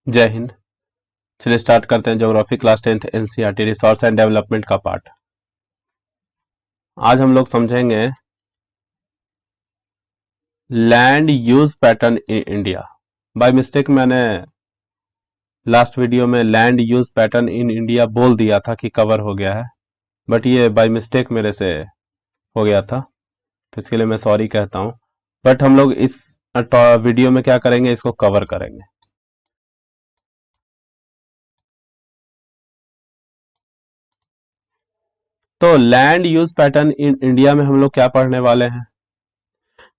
जय हिंद। चलिए स्टार्ट करते हैं geography class 10th NCERT resource and development का पार्ट। आज हम लोग समझेंगे land use pattern in India. By mistake मैंने लास्ट वीडियो में land use pattern in India बोल दिया था कि कवर हो गया है, बट ये बाय मिस्टेक मेरे से हो गया था, तो इसके लिए मैं सॉरी कहता हूं। बट हम लोग इस वीडियो में क्या करेंगे, इसको कवर करेंगे। तो land use pattern in India में हम लोग क्या पढ़ने वाले हैं,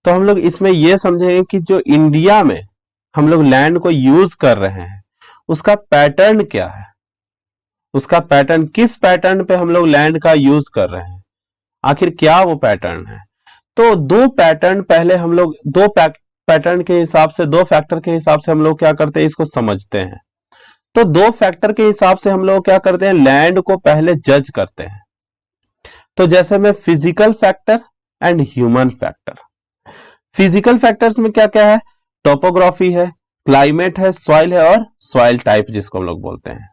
तो हम लोग इसमें यह समझेंगे कि जो इंडिया में हम लोग लैंड को यूज कर रहे हैं उसका पैटर्न क्या है, उसका पैटर्न किस पैटर्न पे हम लोग लैंड का यूज कर रहे हैं, आखिर क्या वो पैटर्न है। तो दो पैटर्न पहले हम लोग दो पैटर्न के हिसाब से, दो फैक्टर के हिसाब से हम लोग क्या करते हैं, इसको समझते हैं। तो दो फैक्टर के हिसाब से हम लोग क्या करते हैं, लैंड को पहले जज करते हैं। तो जैसे में physical factor and human factor. Physical factors में क्या क्या है, टोपोग्राफी है, क्लाइमेट है, सॉइल है और सॉइल टाइप जिसको हम लोग बोलते हैं।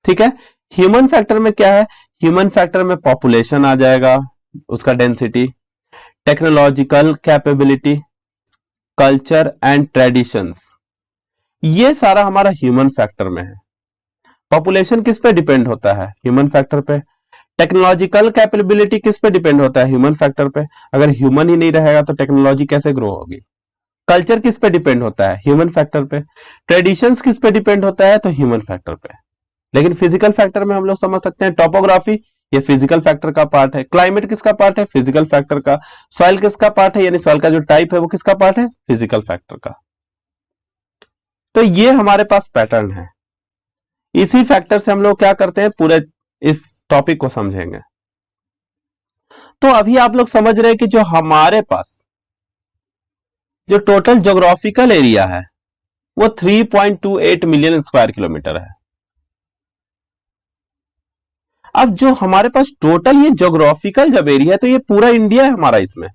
ठीक है। ह्यूमन फैक्टर में क्या है, ह्यूमन फैक्टर में पॉपुलेशन आ जाएगा, उसका density, technological capability, culture and traditions, ये सारा हमारा ह्यूमन फैक्टर में है। पॉपुलेशन किस पे डिपेंड होता है, ह्यूमन फैक्टर पे। टेक्नोलॉजिकल कैपेबिलिटी किस पे डिपेंड होता है, ह्यूमन फैक्टर पे। अगर ह्यूमन ही नहीं रहेगा तो टेक्नोलॉजी कैसे ग्रो होगी। कल्चर किस पे डिपेंड होता है, ह्यूमन फैक्टर पे। ट्रेडिशंस किस पे डिपेंड होता है, तो ह्यूमन फैक्टर पे। लेकिन फिजिकल फैक्टर में हम लोग समझ सकते हैं टोपोग्राफी, ये फिजिकल फैक्टर का पार्ट है। क्लाइमेट किसका पार्ट है, फिजिकल फैक्टर का। सॉइल किसका पार्ट है, यानी सॉइल का जो टाइप है वो किसका पार्ट है, फिजिकल फैक्टर का। तो ये हमारे पास पैटर्न है। इसी फैक्टर से हम लोग क्या करते हैं, पूरे इस टॉपिक को समझेंगे। तो अभी आप लोग समझ रहे हैं कि जो हमारे पास जो टोटल ज्योग्राफिकल एरिया है वो 3.28 मिलियन स्क्वायर किलोमीटर है। अब जो हमारे पास टोटल ये ज्योग्राफिकल जब एरिया है तो ये पूरा इंडिया है हमारा, इसमें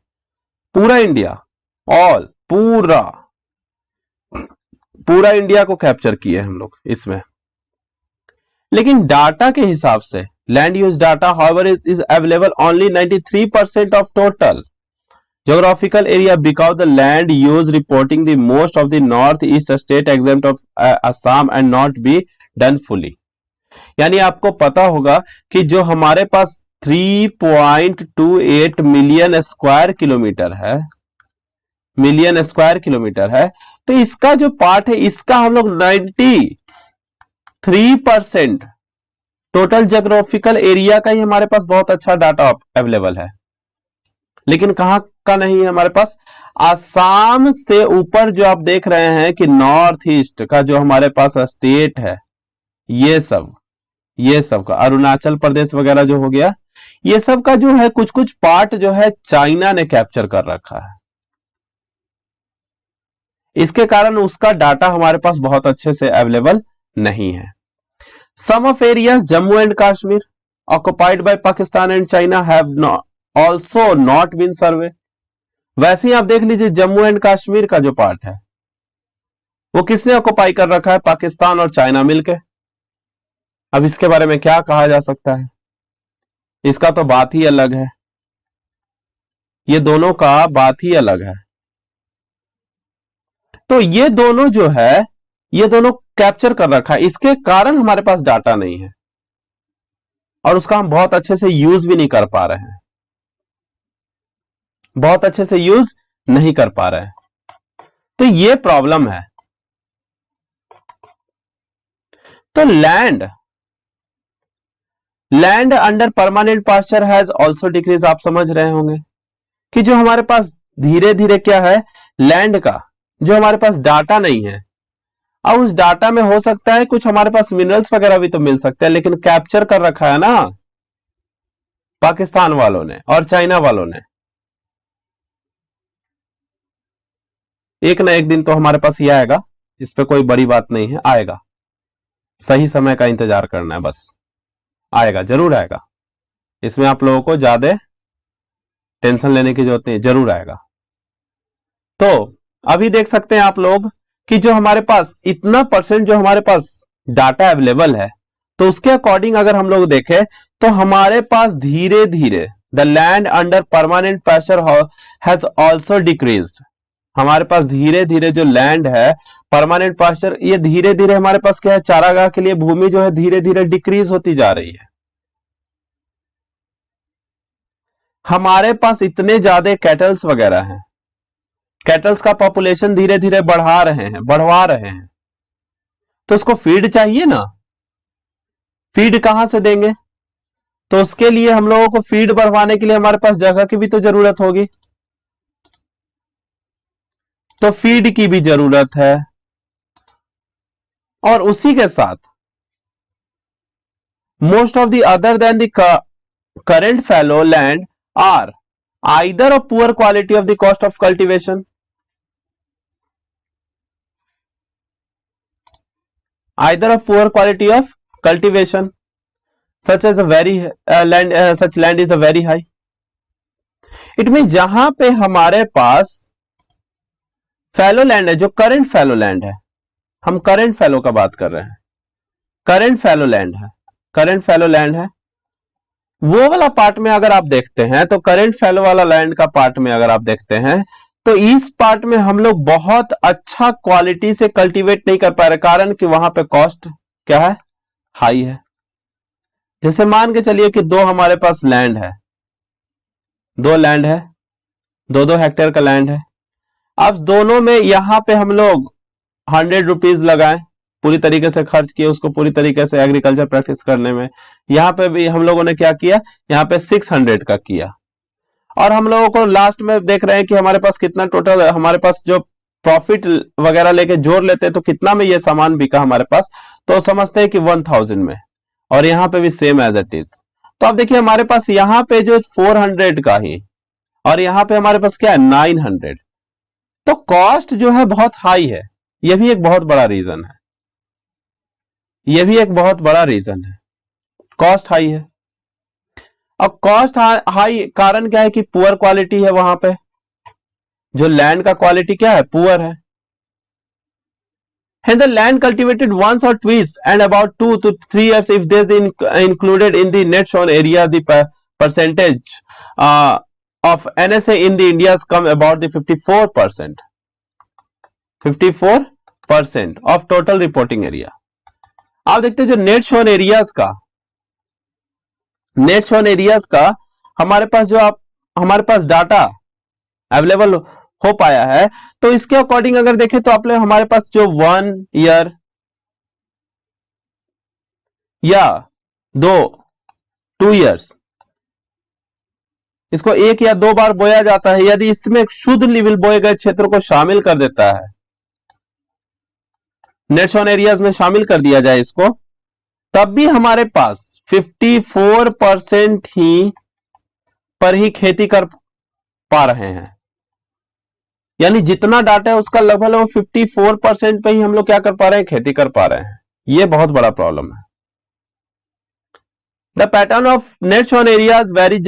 पूरा इंडिया, ऑल, पूरा पूरा इंडिया को कैप्चर किए हम लोग इसमें। लेकिन डाटा के हिसाब से land use data however is available only 93% of total geographical area because the land use reporting the most of the northeast state exempt of Assam and not be done fully। यानी आपको पता होगा कि जो हमारे पास 3.28 मिलियन स्क्वायर किलोमीटर है, million square kilometre है, तो इसका जो पार्ट है इसका हम लोग 93% टोटल ज्योग्राफिकल एरिया का ही हमारे पास बहुत अच्छा डाटा अवेलेबल है। लेकिन कहां का नहीं है हमारे पास, आसाम से ऊपर जो आप देख रहे हैं कि नॉर्थ ईस्ट का जो हमारे पास स्टेट है, ये सब का, अरुणाचल प्रदेश वगैरह जो हो गया, ये सब का जो है कुछ कुछ पार्ट जो है चाइना ने कैप्चर कर रखा है। इसके कारण उसका डाटा हमारे पास बहुत अच्छे से अवेलेबल नहीं है। Some of areas Jammu and Kashmir occupied by Pakistan and China have also not been survey. वैसे ही आप देख लीजिए जम्मू एंड कश्मीर का जो पार्ट है वो किसने ऑक्युपाई कर रखा है, पाकिस्तान और चाइना मिलके। अब इसके बारे में क्या कहा जा सकता है, इसका तो बात ही अलग है, ये दोनों का बात ही अलग है। तो ये दोनों जो है, ये दोनों कैप्चर कर रखा है, इसके कारण हमारे पास डाटा नहीं है और उसका हम बहुत अच्छे से यूज भी नहीं कर पा रहे हैं, बहुत अच्छे से यूज नहीं कर पा रहे हैं। तो ये प्रॉब्लम है। तो land under permanent pasture has also decrease. आप समझ रहे होंगे कि जो हमारे पास धीरे धीरे क्या है, लैंड का जो हमारे पास डाटा नहीं है, अब उस डाटा में हो सकता है कुछ हमारे पास मिनरल्स वगैरह भी तो मिल सकते हैं, लेकिन कैप्चर कर रखा है ना पाकिस्तान वालों ने और चाइना वालों ने। एक ना एक दिन तो हमारे पास ये आएगा, इस पे कोई बड़ी बात नहीं है, आएगा। सही समय का इंतजार करना है बस, आएगा, जरूर आएगा। इसमें आप लोगों को ज्यादा टेंशन लेने की जरूरत नहीं, जरूर आएगा। तो अभी देख सकते हैं आप लोग कि जो हमारे पास इतना परसेंट जो हमारे पास डाटा अवेलेबल है, तो उसके अकॉर्डिंग अगर हम लोग देखें तो हमारे पास धीरे धीरे the land under permanent pressure has also decreased. हमारे पास धीरे धीरे जो लैंड है परमानेंट पास्चर, ये धीरे धीरे हमारे पास क्या है, चारागाह के लिए भूमि जो है धीरे धीरे डिक्रीज होती जा रही है। हमारे पास इतने ज्यादा कैटल्स वगैरह हैं, कैटल्स का पॉपुलेशन धीरे धीरे बढ़वा रहे हैं, तो उसको फीड चाहिए ना, फीड कहां से देंगे? तो उसके लिए हम लोगों को फीड बढ़वाने के लिए हमारे पास जगह की भी तो जरूरत होगी, तो फीड की भी जरूरत है। और उसी के साथ most of the other then the current fallow land are either of poor quality of the cost of cultivation, either of poor quality of cultivation such as a very such land is a very high। It mean जहां पे हमारे पास fallow land है, जो current fallow land है, हम current fallow का बात कर रहे हैं, करंट फैलो लैंड है, करंट फैलो लैंड है, वो वाला पार्ट में अगर आप देखते हैं तो करंट फैलो वाला लैंड का पार्ट में अगर आप देखते हैं तो इस पार्ट में हम लोग बहुत अच्छा क्वालिटी से कल्टीवेट नहीं कर पा रहे, कारण कि वहां पे कॉस्ट क्या है, हाई है। जैसे मान के चलिए कि दो हमारे पास लैंड है, दो लैंड है, 2-2 हेक्टेयर का लैंड है। अब दोनों में यहां पे हम लोग 100 रुपीज लगाए, पूरी तरीके से खर्च किए उसको पूरी तरीके से एग्रीकल्चर प्रैक्टिस करने में। यहां पे भी हम लोगों ने क्या किया, यहां पे 600 का किया, और हम लोगों को लास्ट में देख रहे हैं कि हमारे पास कितना टोटल, हमारे पास जो प्रॉफिट वगैरह लेके जोड़ लेते हैं तो कितना में ये सामान बिका हमारे पास, तो समझते हैं कि 1000 में, और यहां पे भी सेम एज इट इज। तो आप देखिए हमारे पास यहां पे जो 400 का ही, और यहां पे हमारे पास क्या है 900, तो कॉस्ट जो है बहुत हाई है। यह भी एक बहुत बड़ा रीजन है, यह भी एक बहुत बड़ा रीजन है, कॉस्ट हाई है। अब कॉस्ट हाई कारण क्या है कि पुअर क्वालिटी है, वहां पे जो लैंड का क्वालिटी क्या है, पुअर है। Hence the land cultivated once or twice and about 2 to 3 years if this is included in the net shown area, the percentage of NSA in the India's come about the 54%, 54% of total reporting area। आप देखते हैं जो net shown areas का, net shown areas का हमारे पास जो आप हमारे पास डाटा अवेलेबल हो पाया है, तो इसके अकॉर्डिंग अगर देखें तो आप हमारे पास जो 1 ईयर या 2 ईयर्स, इसको 1 या 2 बार बोया जाता है, यदि इसमें शुद्ध लेवल बोए गए क्षेत्र को शामिल कर देता है, नेट शोन एरियाज में शामिल कर दिया जाए इसको, तब भी हमारे पास 54% ही पर ही खेती कर पा रहे हैं। यानी जितना डाटा है उसका लगभग 54% पे ही हम लोग क्या कर पा रहे हैं, खेती कर पा रहे हैं। ये बहुत बड़ा प्रॉब्लम है। The pattern of net shown areas very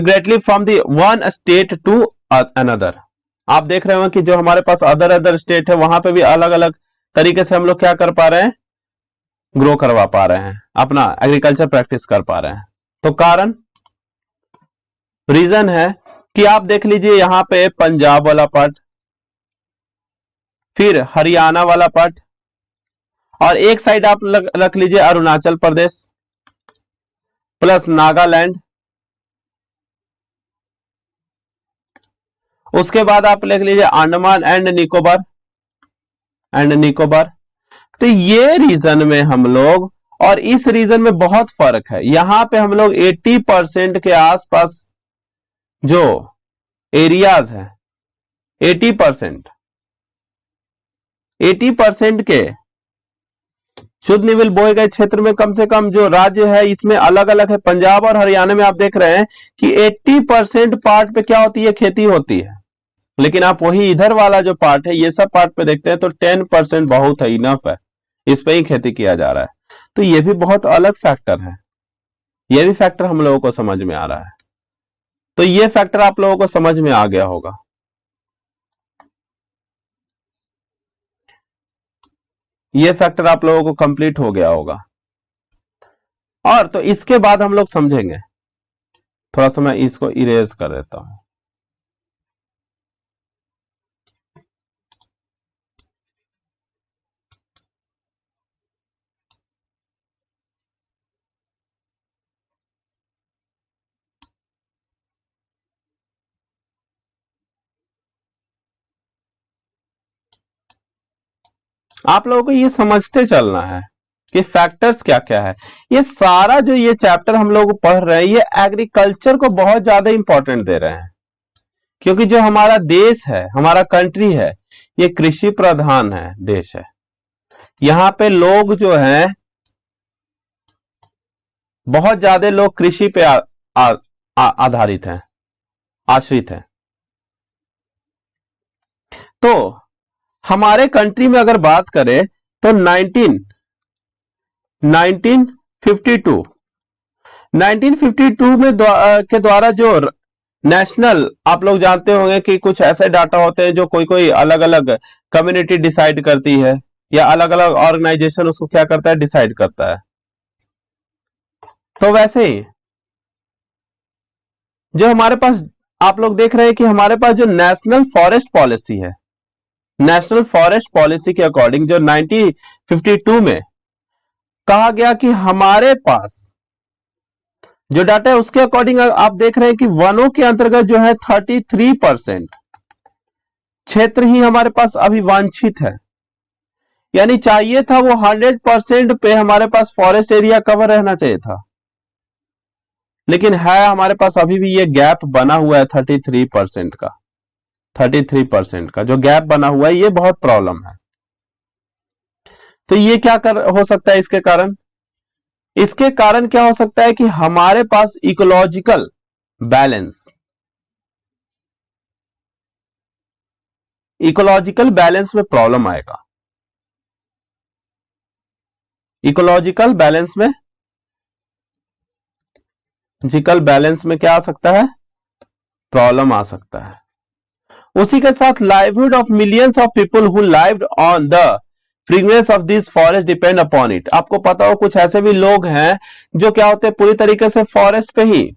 greatly from the one state to another. आप देख रहे हो कि जो हमारे पास अदर स्टेट है वहां पे भी अलग अलग तरीके से हम लोग क्या कर पा रहे हैं, ग्रो करवा पा रहे हैं, अपना एग्रीकल्चर प्रैक्टिस कर पा रहे हैं। तो कारण रीजन है कि आप देख लीजिए यहां पे पंजाब वाला पार्ट, फिर हरियाणा वाला पार्ट, और एक साइड आप रख लीजिए अरुणाचल प्रदेश प्लस नागालैंड, उसके बाद आप लिख लीजिए अंडमान एंड निकोबार। तो ये रीजन में हम लोग, और इस रीजन में बहुत फर्क है। यहां पे हम लोग 80% के आसपास जो एरियाज है, 80% के शुद्ध निविल बोए गए क्षेत्र में कम से कम जो राज्य है इसमें अलग अलग है। पंजाब और हरियाणा में आप देख रहे हैं कि 80% पार्ट पे क्या होती है, खेती होती है, लेकिन आप वही इधर वाला जो पार्ट है ये सब पार्ट पे देखते हैं तो 10% बहुत है, इनफ है, इस पे ही खेती किया जा रहा है। तो ये भी बहुत अलग फैक्टर है, ये भी फैक्टर हम लोगों को समझ में आ रहा है। तो ये फैक्टर आप लोगों को समझ में आ गया होगा। ये फैक्टर आप लोगों को कंप्लीट हो गया होगा। और तो इसके बाद हम लोग समझेंगे, थोड़ा सा मैं इसको इरेज कर देता हूं। आप लोगों को ये समझते चलना है कि फैक्टर्स क्या क्या है। ये सारा जो ये चैप्टर हम लोग पढ़ रहे हैं, ये एग्रीकल्चर को बहुत ज्यादा इंपॉर्टेंट दे रहे हैं, क्योंकि जो हमारा देश है, हमारा कंट्री है, ये कृषि प्रधान है देश है। यहाँ पे लोग जो हैं, बहुत ज्यादा लोग कृषि पे आधारित हैं, आश्रित हैं। तो हमारे कंट्री में अगर बात करें तो 1952 में के द्वारा जो नेशनल, आप लोग जानते होंगे कि कुछ ऐसे डाटा होते हैं जो कोई कोई अलग अलग कम्युनिटी डिसाइड करती है, या अलग अलग ऑर्गेनाइजेशन उसको क्या करता है, डिसाइड करता है। तो वैसे ही जो हमारे पास, आप लोग देख रहे हैं कि हमारे पास जो नेशनल फॉरेस्ट पॉलिसी है, नेशनल फॉरेस्ट पॉलिसी के अकॉर्डिंग जो 1952 में कहा गया कि हमारे पास जो डाटा है उसके अकॉर्डिंग आप देख रहे हैं कि वनों के अंतर्गत जो है 33% क्षेत्र ही हमारे पास अभी वांछित है। यानी चाहिए था वो 100% पे हमारे पास फॉरेस्ट एरिया कवर रहना चाहिए था, लेकिन है हमारे पास अभी भी ये गैप बना हुआ है 33% का। 33% का जो गैप बना हुआ है, ये बहुत प्रॉब्लम है। तो ये क्या हो सकता है इसके कारण? इसके कारण क्या हो सकता है कि हमारे पास इकोलॉजिकल बैलेंस, इकोलॉजिकल बैलेंस में प्रॉब्लम आएगा। इकोलॉजिकल बैलेंस में, जिकल बैलेंस में क्या आ सकता है? प्रॉब्लम आ सकता है। उसी के साथ livelihood of millions of people who lived on the frequency of this forest depend upon it. आपको पता हो कुछ ऐसे भी लोग हैं जो क्या होते हैं, पूरी तरीके से फॉरेस्ट पे ही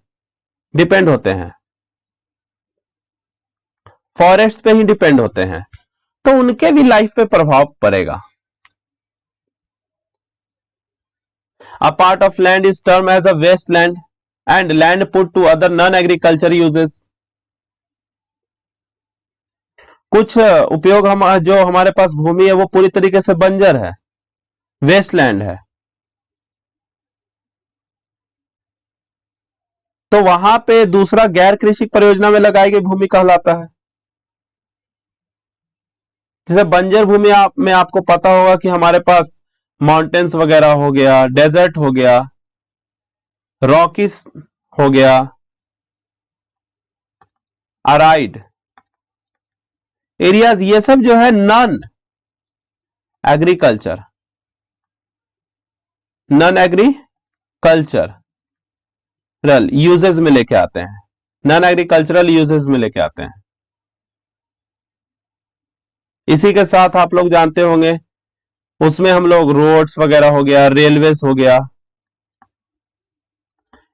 डिपेंड होते हैं, फॉरेस्ट पे ही डिपेंड होते हैं, तो उनके भी लाइफ पे प्रभाव पड़ेगा। A part of land is termed as a wasteland and land put to other non-agriculture uses. कुछ उपयोग हम जो हमारे पास भूमि है वो पूरी तरीके से बंजर है, वेस्टलैंड है, तो वहां पे दूसरा गैर कृषि परियोजना में लगाई गई भूमि कहलाता है। जैसे बंजर भूमि में आपको पता होगा कि हमारे पास माउंटेन्स वगैरह हो गया, डेजर्ट हो गया, रॉकीज हो गया, अराइड एरियाज, ये सब जो है non agriculture, non agricultural uses में लेके आते हैं, नॉन एग्रीकल्चरल यूजेस में लेके आते हैं। इसी के साथ आप लोग जानते होंगे उसमें हम लोग रोड्स वगैरह हो गया, रेलवेज हो गया,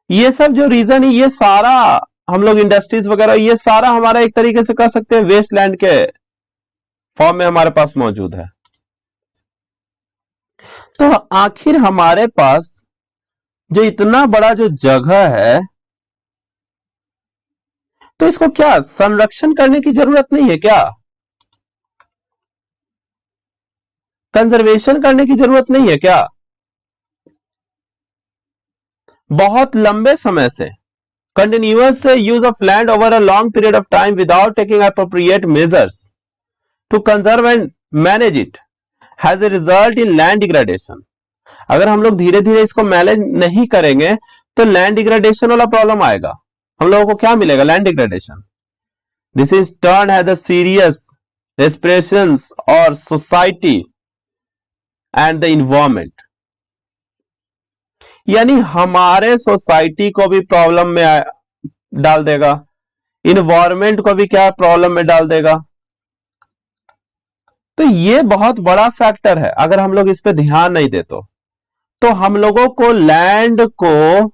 ये सब जो रीजन है, ये सारा हम लोग इंडस्ट्रीज वगैरह, ये सारा हमारा एक तरीके से कह सकते हैं वेस्ट लैंड के फॉर्म में हमारे पास मौजूद है। तो आखिर हमारे पास जो इतना बड़ा जो जगह है, तो इसको क्या संरक्षण करने की जरूरत नहीं है क्या? कंजर्वेशन करने की जरूरत नहीं है क्या? बहुत लंबे समय से continuous use of land over a long period of time without taking appropriate measures to conserve and manage it has a result in land degradation. अगर हम लोग धीरे धीरे इसको मैनेज नहीं करेंगे तो लैंड डिग्रेडेशन वाला प्रॉब्लम आएगा। हम लोगों को क्या मिलेगा? Land degradation. This is turn has a serious respirations और सोसाइटी एंड द इन्वायरमेंट, यानी हमारे सोसाइटी को भी प्रॉब्लम में डाल देगा, इन्वायरमेंट को भी क्या प्रॉब्लम में डाल देगा। तो ये बहुत बड़ा फैक्टर है। अगर हम लोग इस पे ध्यान नहीं दे तो हम लोगों को लैंड को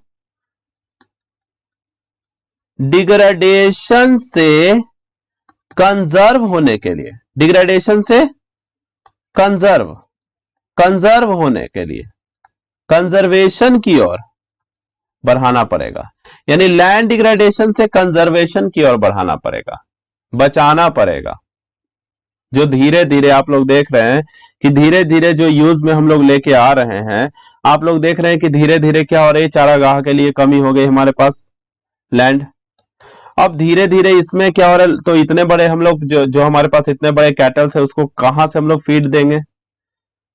डिग्रेडेशन से कंजर्व होने के लिए, डिग्रेडेशन से कंजर्व होने के लिए कंजर्वेशन की ओर बढ़ाना पड़ेगा। यानी लैंड डिग्रेडेशन से कंजर्वेशन की ओर बढ़ाना पड़ेगा, बचाना पड़ेगा। जो धीरे धीरे आप लोग देख रहे हैं कि धीरे धीरे जो यूज में हम लोग लेके आ रहे हैं, आप लोग देख रहे हैं कि धीरे धीरे क्या हो रही है, चारागाह के लिए कमी हो गई हमारे पास लैंड। अब धीरे धीरे इसमें क्या हो रहा है, तो इतने बड़े हम लोग जो हमारे पास इतने बड़े कैटल्स है, उसको कहां से हम लोग फीड देंगे।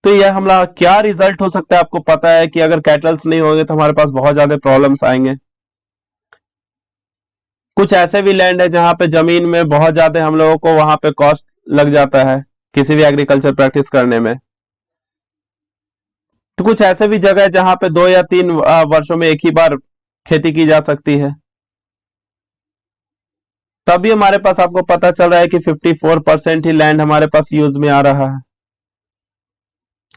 तो यह हमारा क्या रिजल्ट हो सकता है, आपको पता है कि अगर कैटल्स नहीं होंगे तो हमारे पास बहुत ज्यादा प्रॉब्लम्स आएंगे। कुछ ऐसे भी लैंड है जहां पे जमीन में बहुत ज्यादा हम लोगों को वहां पे कॉस्ट लग जाता है किसी भी एग्रीकल्चर प्रैक्टिस करने में। तो कुछ ऐसे भी जगह है जहां पे 2 या 3 वर्षों में एक ही बार खेती की जा सकती है। तभी हमारे पास आपको पता चल रहा है कि 54% ही लैंड हमारे पास यूज में आ रहा है।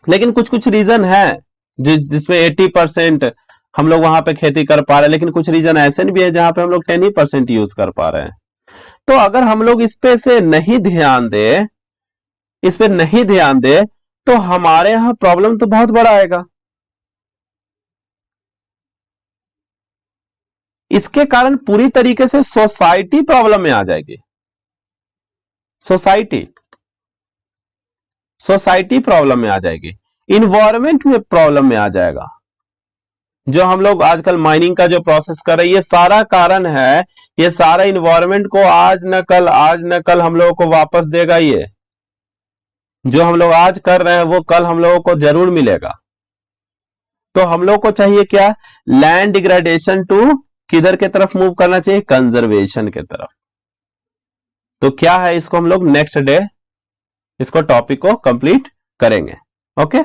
लेकिन कुछ कुछ रीजन है जिसमें 80% हम लोग वहां पे खेती कर पा रहे हैं, लेकिन कुछ रीजन ऐसे भी है जहां पे हम लोग 10 ही % यूज कर पा रहे हैं। तो अगर हम लोग इस पे से नहीं ध्यान दे, इस पे नहीं ध्यान दे, तो हमारे यहां प्रॉब्लम तो बहुत बड़ा आएगा। इसके कारण पूरी तरीके से सोसाइटी प्रॉब्लम में आ जाएगी। सोसाइटी प्रॉब्लम में आ जाएगी, इन्वायरमेंट में प्रॉब्लम में आ जाएगा। जो हम लोग आजकल माइनिंग का जो प्रोसेस कर रहे हैं, ये सारा कारण है, ये सारा इन्वायरमेंट को आज न कल हम लोगों को वापस देगा। ये जो हम लोग आज कर रहे हैं वो कल हम लोगों को जरूर मिलेगा। तो हम लोग को चाहिए क्या, लैंड डिग्रेडेशन टू किधर के तरफ मूव करना चाहिए, कंजर्वेशन के तरफ। तो क्या है, इसको हम लोग नेक्स्ट डे इसको टॉपिक को कंप्लीट करेंगे। ओके।